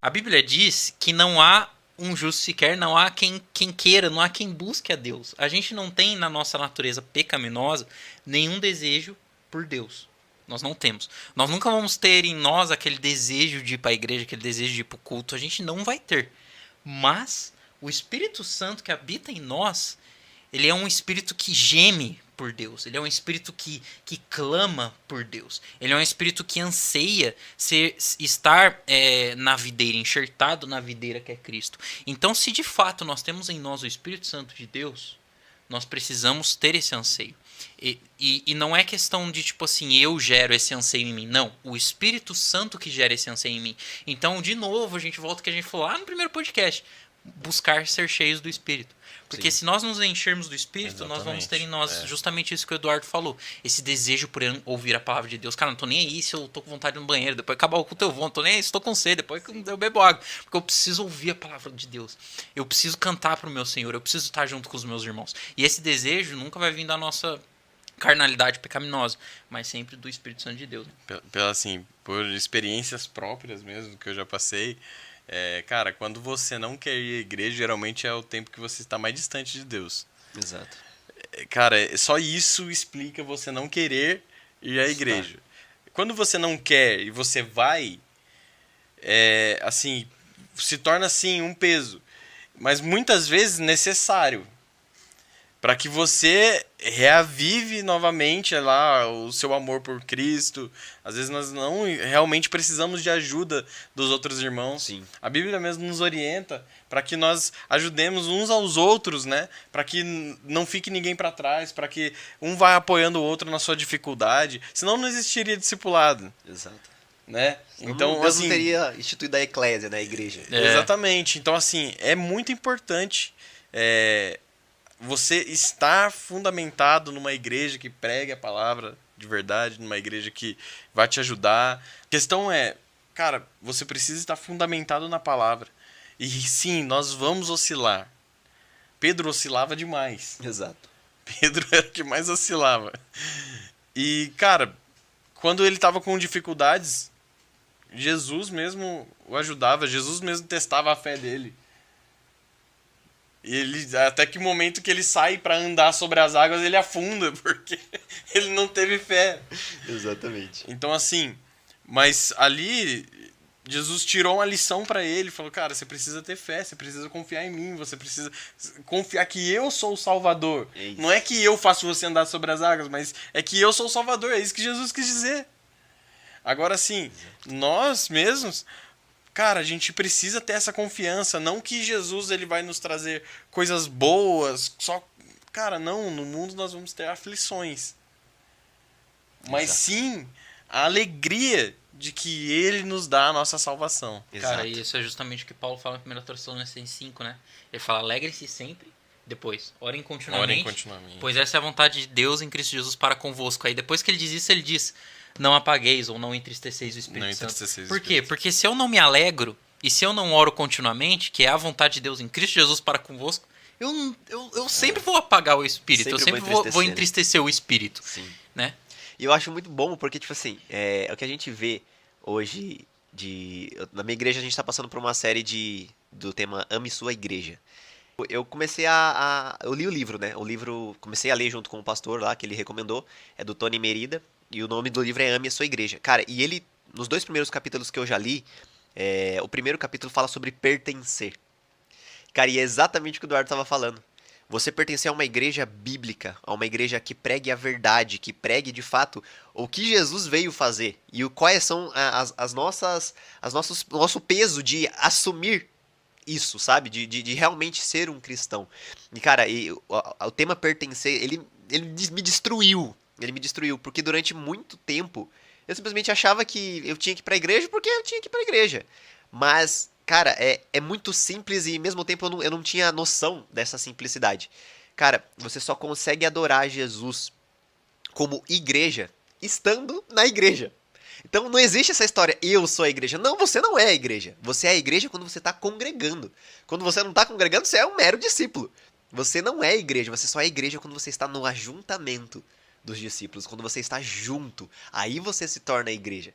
A Bíblia diz que não há um justo sequer, não há quem queira, não há quem busque a Deus. A gente não tem na nossa natureza pecaminosa nenhum desejo por Deus. Nós não temos. Nós nunca vamos ter em nós aquele desejo de ir para a igreja, aquele desejo de ir para o culto. A gente não vai ter. Mas o Espírito Santo que habita em nós, ele é um espírito que geme por Deus. Ele é um espírito que clama por Deus. Ele é um espírito que anseia estar na videira, enxertado na videira que é Cristo. Então, se de fato nós temos em nós o Espírito Santo de Deus, nós precisamos ter esse anseio. E não é questão de, tipo assim, eu gero esse anseio em mim. Não, o Espírito Santo que gera esse anseio em mim. Então, de novo, a gente volta ao que a gente falou lá no primeiro podcast. Buscar ser cheios do Espírito. Porque Sim. se nós nos enchermos do Espírito, Exatamente. nós vamos ter em nós justamente isso que o Eduardo falou. Esse desejo por ouvir a palavra de Deus. Cara, não tô nem aí se eu tô com vontade no banheiro. Depois acabar o culto eu vou. Não tô nem aí se eu tô com sede. Depois eu bebo água. Porque eu preciso ouvir a palavra de Deus. Eu preciso cantar pro meu Senhor. Eu preciso estar junto com os meus irmãos. E esse desejo nunca vai vir da nossa carnalidade pecaminosa, mas sempre do Espírito Santo de Deus. Assim, por experiências próprias mesmo que eu já passei, cara, quando você não quer ir à igreja, geralmente é o tempo que você está mais distante de Deus. Exato. Cara, só isso explica você não querer ir à igreja. Quando você não quer e você vai, assim, se torna assim um peso, mas muitas vezes necessário. Para que você reavive novamente lá o seu amor por Cristo. Às vezes nós não realmente precisamos de ajuda dos outros irmãos. Sim. A Bíblia mesmo nos orienta para que nós ajudemos uns aos outros, né? Para que não fique ninguém para trás, para que um vá apoiando o outro na sua dificuldade. Senão não existiria discipulado. Exato. Né? Então, Deus não teria instituído a eclésia, né? A igreja. Exatamente. Então, assim, é muito importante você estar fundamentado numa igreja que pregue a palavra de verdade, numa igreja que vai te ajudar. A questão é, cara, você precisa estar fundamentado na palavra. E sim, nós vamos oscilar. Pedro oscilava demais. Exato. Pedro era o que mais oscilava. E, cara, quando ele estava com dificuldades, Jesus mesmo o ajudava. Jesus mesmo testava a fé dele. E ele, até que momento que ele sai para andar sobre as águas, ele afunda, porque ele não teve fé. Exatamente. Então, assim, mas ali Jesus tirou uma lição para ele, falou, cara, você precisa ter fé, você precisa confiar em mim, você precisa confiar que eu sou o Salvador. Não é que eu faço você andar sobre as águas, mas é que eu sou o Salvador, é isso que Jesus quis dizer. Agora, assim, nós mesmos... Cara, a gente precisa ter essa confiança, não que Jesus ele vai nos trazer coisas boas, só... Cara, não, no mundo nós vamos ter aflições. Mas sim a alegria de que ele nos dá a nossa salvação. Cara, e isso é justamente o que Paulo fala em 1 Tessalonicenses 5, né? Ele fala, alegrem-se sempre, depois, orem continuamente, pois essa é a vontade de Deus em Cristo Jesus para convosco. Aí depois que ele diz isso, ele diz... Não apagueis ou não entristeceis o Espírito Santo. Por quê? Porque se eu não me alegro e se eu não oro continuamente, que é a vontade de Deus em Cristo Jesus para convosco, eu sempre vou apagar o Espírito. Eu sempre vou entristecer o Espírito. Sim. Né? E eu acho muito bom porque, tipo assim, o que a gente vê hoje na minha igreja a gente está passando por uma série do tema Ame Sua Igreja. Eu comecei eu li o livro, né? O livro, comecei a ler junto com o pastor lá, que ele recomendou, é do Tony Merida. E o nome do livro é Ame a Sua Igreja. Cara, e ele, nos 2 primeiros capítulos que eu já li, o primeiro capítulo fala sobre pertencer. Cara, e é exatamente o que o Eduardo estava falando. Você pertencer a uma igreja bíblica, a uma igreja que pregue a verdade, que pregue de fato o que Jesus veio fazer. E quais são o nosso peso de assumir isso, sabe? De realmente ser um cristão. E, cara, o tema pertencer, ele me destruiu. Ele me destruiu, porque durante muito tempo eu simplesmente achava que eu tinha que ir pra igreja porque eu tinha que ir pra igreja. Mas, cara, é muito simples e ao mesmo tempo eu não tinha noção dessa simplicidade. Cara, você só consegue adorar Jesus como igreja estando na igreja. Então não existe essa história, eu sou a igreja. Não, você não é a igreja. Você é a igreja quando você está congregando. Quando você não está congregando, você é um mero discípulo. Você não é a igreja, você só é a igreja quando você está no ajuntamento dos discípulos, quando você está junto, aí você se torna a igreja.